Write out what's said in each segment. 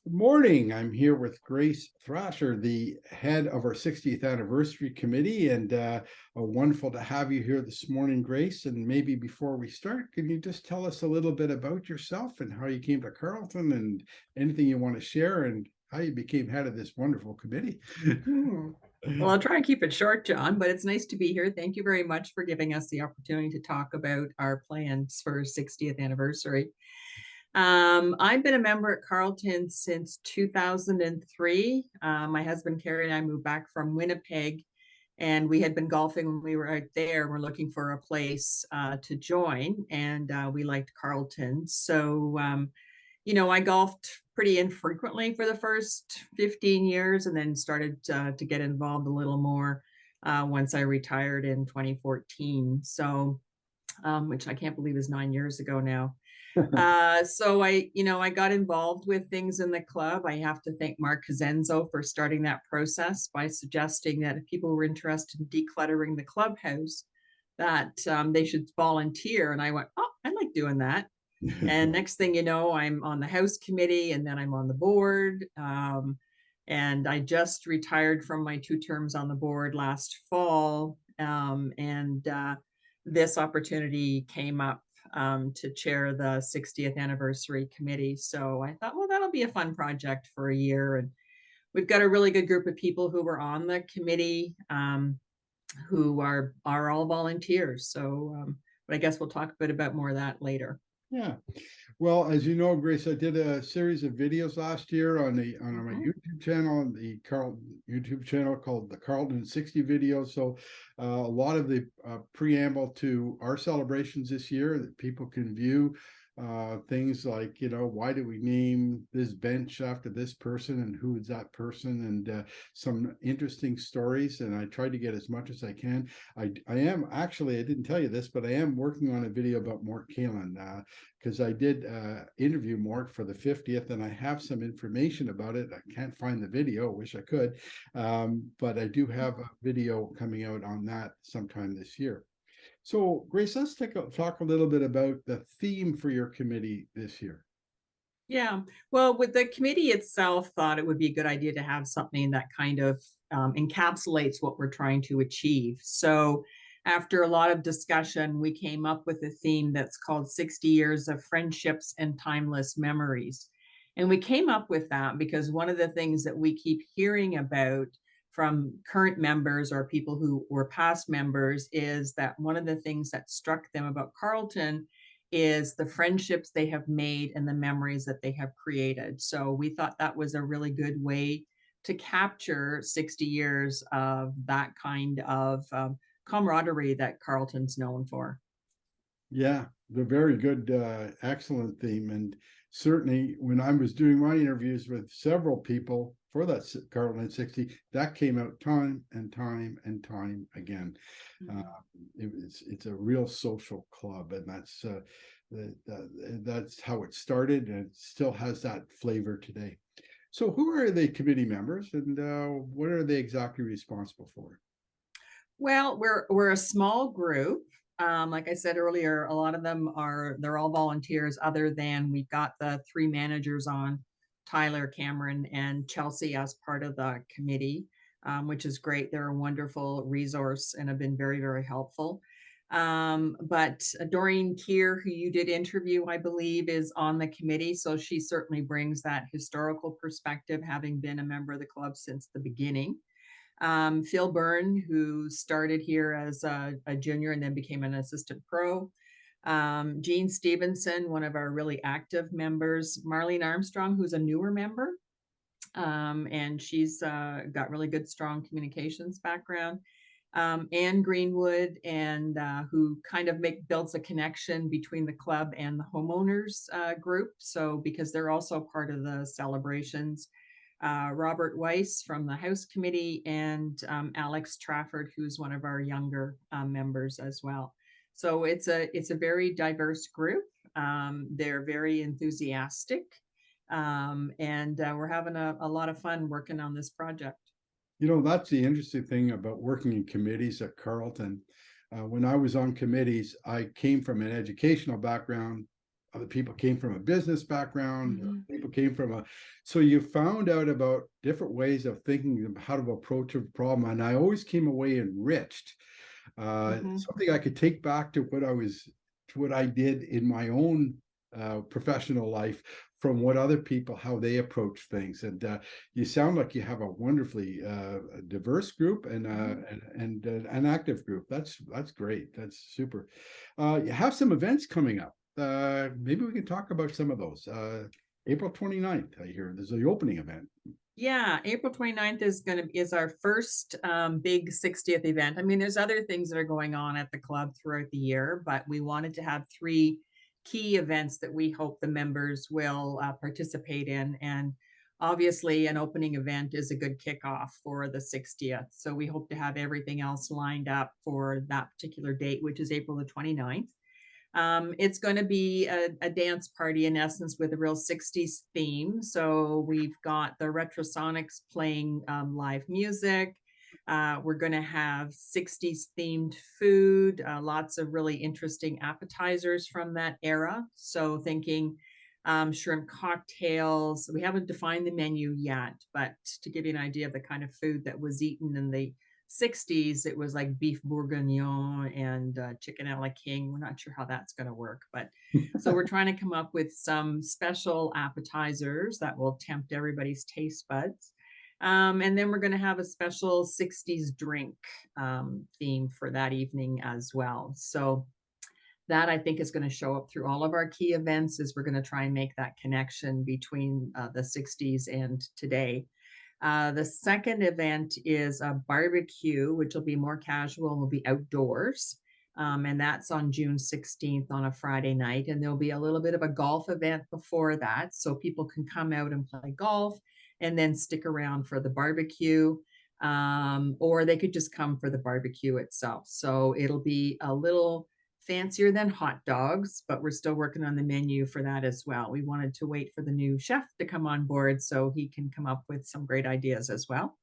Good morning. I'm here with Grace Thrasher, the head of our 60th anniversary committee, and wonderful to have you here this morning, Grace. And maybe before we start, can you just tell us a little bit about yourself and how you came to Carleton and anything you want to share and how you became head of this wonderful committee? Well, I'll try and keep it short, John, but it's nice to be here. Thank you very much for giving us the opportunity to talk about our plans for 60th anniversary. I've been a member at Carleton since 2003. My husband Carrie and I moved back from Winnipeg, and we had been golfing when we were out there. We're looking for a place to join, and we liked Carleton. I golfed pretty infrequently for the first 15 years and then started to get involved a little more once I retired in 2014. Which I can't believe is 9 years ago now. I got involved with things in the club. I have to thank Mark Cosenzo for starting that process by suggesting that if people were interested in decluttering the clubhouse, that they should volunteer. And I went, oh, I like doing that. And next thing you know, I'm on the house committee and then I'm on the board. And I just retired from my 2 terms on the board last fall. This opportunity came up to chair the 60th anniversary committee. So I thought, well, that'll be a fun project for a year. And we've got a really good group of people who were on the committee who are all volunteers. But I guess we'll talk a bit about more of that later. Yeah. Well, as you know, Grace, I did a series of videos last year on my YouTube channel, the YouTube channel called the Carleton 60 videos. So a lot of the preamble to our celebrations this year that people can view. Things like, why do we name this bench after this person and who is that person, and some interesting stories. And I tried to get as much as I can. I am actually, I didn't tell you this, but I am working on a video about Mort Kalin because I did interview Mort for the 50th, and I have some information about it. I can't find the video, wish I could, but I do have a video coming out on that sometime this year. So, Grace, let's talk a little bit about the theme for your committee this year. Yeah, well, with the committee itself, thought it would be a good idea to have something that kind of encapsulates what we're trying to achieve. So, after a lot of discussion, we came up with a theme that's called 60 Years of Friendships and Timeless Memories. And we came up with that because one of the things that we keep hearing about from current members or people who were past members is that one of the things that struck them about Carleton is the friendships they have made and the memories that they have created. So we thought that was a really good way to capture 60 years of that kind of camaraderie that Carleton's known for. Yeah, the very good, excellent theme. And certainly when I was doing my interviews with several people for that Carleton 60, that came out time and time and time again. It's a real social club, and that's how it started, and it still has that flavor today. So who are the committee members, and what are they exactly responsible for? Well, we're a small group. Like I said earlier, a lot of them they're all volunteers, other than we've got the 3 managers on, Tyler, Cameron, and Chelsea as part of the committee, which is great. They're a wonderful resource and have been very, very helpful. But Doreen Keir, who you did interview, I believe, is on the committee. So she certainly brings that historical perspective, having been a member of the club since the beginning. Phil Byrne, who started here as a junior and then became an assistant pro. Jean Stevenson, one of our really active members. Marlene Armstrong, who's a newer member. And she's got really good, strong communications background. Anne Greenwood, and who kind of builds a connection between the club and the homeowners group. So because they're also part of the celebrations. Robert Weiss from the House Committee, and Alex Trafford, who's one of our younger members as well. So it's a very diverse group. They're very enthusiastic, and we're having a lot of fun working on this project. That's the interesting thing about working in committees at Carleton. When I was on committees, I came from an educational background, other people came from a business background, Mhm. people came from a, so you found out about different ways of thinking of how to approach a problem. And I always came away enriched. Mhm. Something I could take back to what I did in my own professional life from what other people, how they approach things. And you sound like you have a wonderfully diverse group and an active group. That's great. That's super. You have some events coming up. Maybe we can talk about some of those. April 29th, I hear there's the opening event. Yeah, April 29th is our first big 60th event. I mean, there's other things that are going on at the club throughout the year, but we wanted to have three key events that we hope the members will participate in. And obviously, an opening event is a good kickoff for the 60th. So we hope to have everything else lined up for that particular date, which is April the 29th. It's going to be a dance party in essence with a real 60s theme. So we've got the Retrosonics playing live music. We're going to have 60s themed food, lots of really interesting appetizers from that era. So thinking shrimp cocktails. We haven't defined the menu yet, but to give you an idea of the kind of food that was eaten in the 60s, it was like beef bourguignon and chicken a la king. We're not sure how that's going to work, but so we're trying to come up with some special appetizers that will tempt everybody's taste buds. And then we're going to have a special 60s drink theme for that evening as well. So that I think is going to show up through all of our key events, is we're going to try and make that connection between the 60s and today. The second event is a barbecue, which will be more casual and will be outdoors. And that's on June 16th on a Friday night. And there'll be a little bit of a golf event before that. So people can come out and play golf and then stick around for the barbecue. Or they could just come for the barbecue itself. So it'll be a little fancier than hot dogs, but we're still working on the menu for that as well. We wanted to wait for the new chef to come on board so he can come up with some great ideas as well.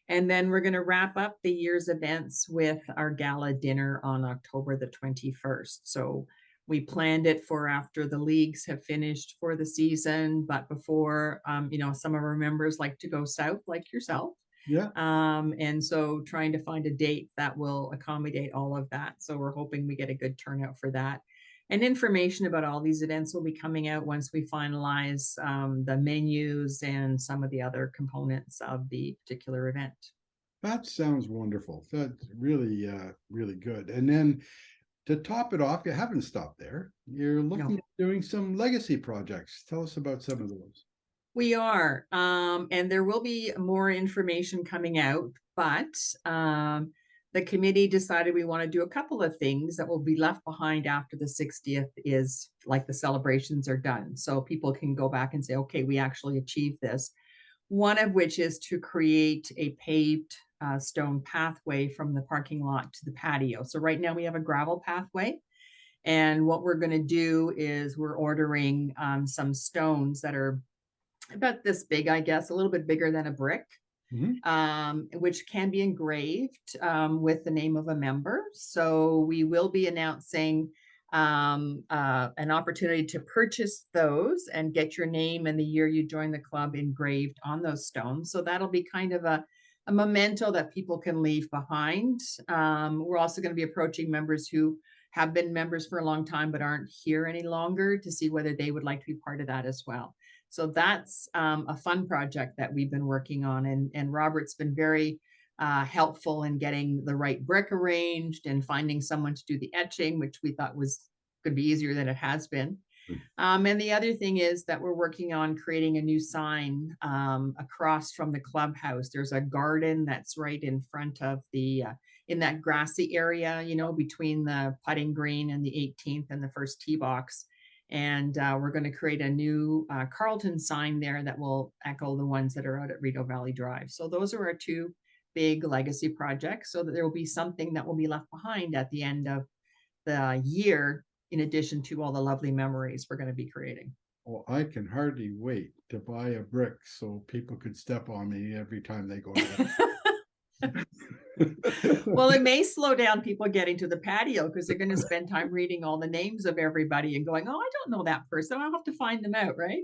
And then we're going to wrap up the year's events with our gala dinner on October the 21st. So we planned it for after the leagues have finished for the season, but before, some of our members like to go south, like yourself. Yeah. And so trying to find a date that will accommodate all of that. So we're hoping we get a good turnout for that. And information about all these events will be coming out once we finalize the menus and some of the other components of the particular event. That sounds wonderful. That's really, really good. And then to top it off, you haven't stopped there. You're looking No. at doing some legacy projects. Tell us about some of those. We are, and there will be more information coming out, but the committee decided we want to do a couple of things that will be left behind after the 60th is like the celebrations are done. So people can go back and say, okay, we actually achieved this. One of which is to create a paved stone pathway from the parking lot to the patio. So right now we have a gravel pathway. And what we're going to do is we're ordering some stones that are about this big, I guess, a little bit bigger than a brick, which can be engraved with the name of a member. So we will be announcing an opportunity to purchase those and get your name and the year you joined the club engraved on those stones. So that'll be kind of a memento that people can leave behind. We're also going to be approaching members who have been members for a long time but aren't here any longer to see whether they would like to be part of that as well. So that's a fun project that we've been working on. And Robert's been very helpful in getting the right brick arranged and finding someone to do the etching, which we thought was could be easier than it has been. And the other thing is that we're working on creating a new sign across from the clubhouse. There's a garden that's right in front of the, in that grassy area, between the putting green and the 18th and the first tee box. And we're going to create a new Carleton sign there that will echo the ones that are out at Rideau Valley Drive. So those are our two big legacy projects, so that there will be something that will be left behind at the end of the year, in addition to all the lovely memories we're going to be creating. Well, I can hardly wait to buy a brick so people could step on me every time they go down. Well, it may slow down people getting to the patio because they're going to spend time reading all the names of everybody and going, oh, I don't know that person. I'll have to find them out, right?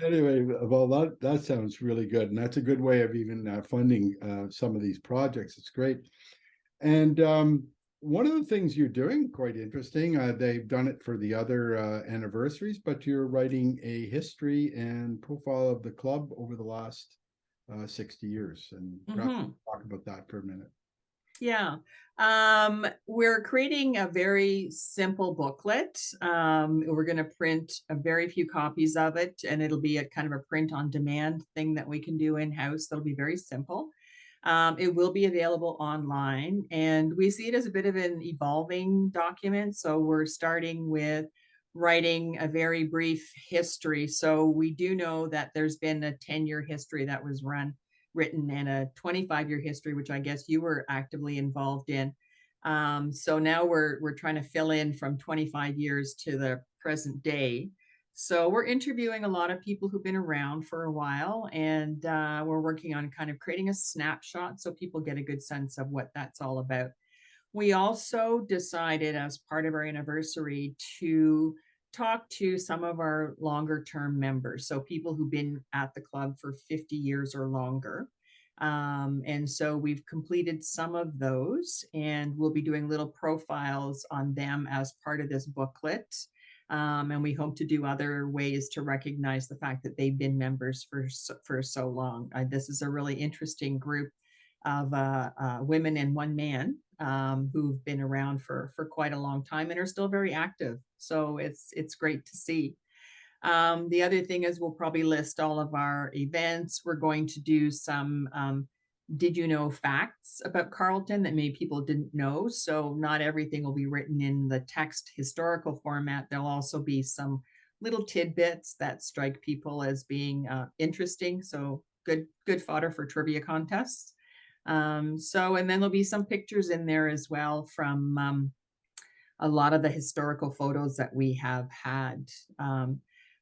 Anyway, well, that sounds really good, and that's a good way of even funding some of these projects. It's great. And one of the things you're doing, quite interesting, they've done it for the other anniversaries, but you're writing a history and profile of the club over the last 60 years. And perhaps talk about that for a minute. Yeah. We're creating a very simple booklet. We're going to print a very few copies of it, and it'll be a kind of a print on demand thing that we can do in-house. That'll be very simple. It will be available online, and we see it as a bit of an evolving document. So we're starting with writing a very brief history. So we do know that there's been a 10-year history that was written and a 25-year history, which I guess you were actively involved in. So now we're trying to fill in from 25 years to the present day. So we're interviewing a lot of people who've been around for a while, and we're working on kind of creating a snapshot so people get a good sense of what that's all about. We also decided as part of our anniversary to talk to some of our longer term members, so people who've been at the club for 50 years or longer. And so we've completed some of those, and we'll be doing little profiles on them as part of this booklet. And we hope to do other ways to recognize the fact that they've been members for so long. This is a really interesting group of women and one man who've been around for quite a long time and are still very active. So it's great to see. The other thing is we'll probably list all of our events. We're going to do some did you know facts about Carleton that maybe people didn't know. So not everything will be written in the text historical format. There'll also be some little tidbits that strike people as being interesting. So good fodder for trivia contests. And then there'll be some pictures in there as well from a lot of the historical photos that we have had.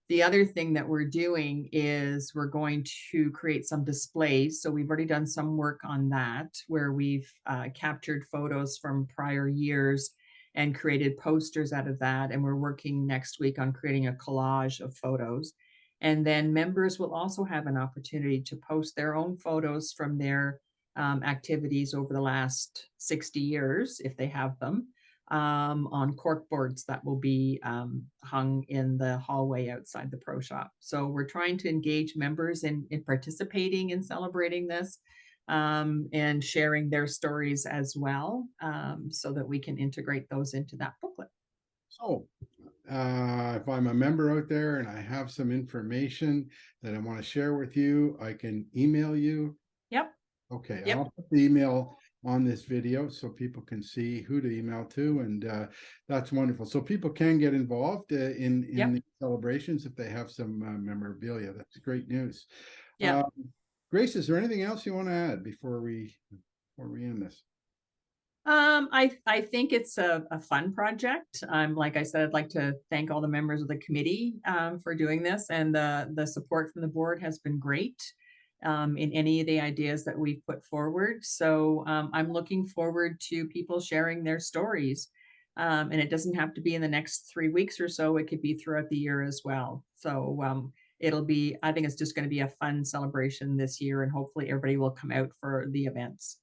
The other thing that we're doing is we're going to create some displays. So we've already done some work on that, where we've captured photos from prior years and created posters out of that. And we're working next week on creating a collage of photos. And then members will also have an opportunity to post their own photos from their activities over the last 60 years, if they have them, on cork boards that will be hung in the hallway outside the pro shop. So we're trying to engage members in participating in celebrating this and sharing their stories as well, so that we can integrate those into that booklet. So if I'm a member out there and I have some information that I want to share with you, I can email you. Yep. Okay, Yep. I'll put the email on this video so people can see who to email to, and that's wonderful. So people can get involved in the celebrations if they have some memorabilia. That's great news. Yeah. Grace, is there anything else you want to add before we end this? I think it's a fun project. Like I said, I'd like to thank all the members of the committee for doing this, and the support from the board has been great in any of the ideas that we've put forward. So I'm looking forward to people sharing their stories. And it doesn't have to be in the next 3 weeks or so. It could be throughout the year as well. So I think it's just going to be a fun celebration this year, and hopefully everybody will come out for the events.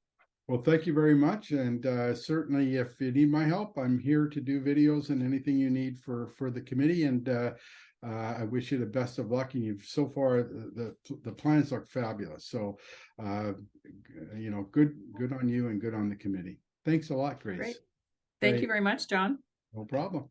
Well, thank you very much. And certainly if you need my help, I'm here to do videos and anything you need for the committee. And I wish you the best of luck. And you've so far the plans look fabulous. So good on you and good on the committee. Thanks a lot, Grace. Great. Thank you very much, John. No problem.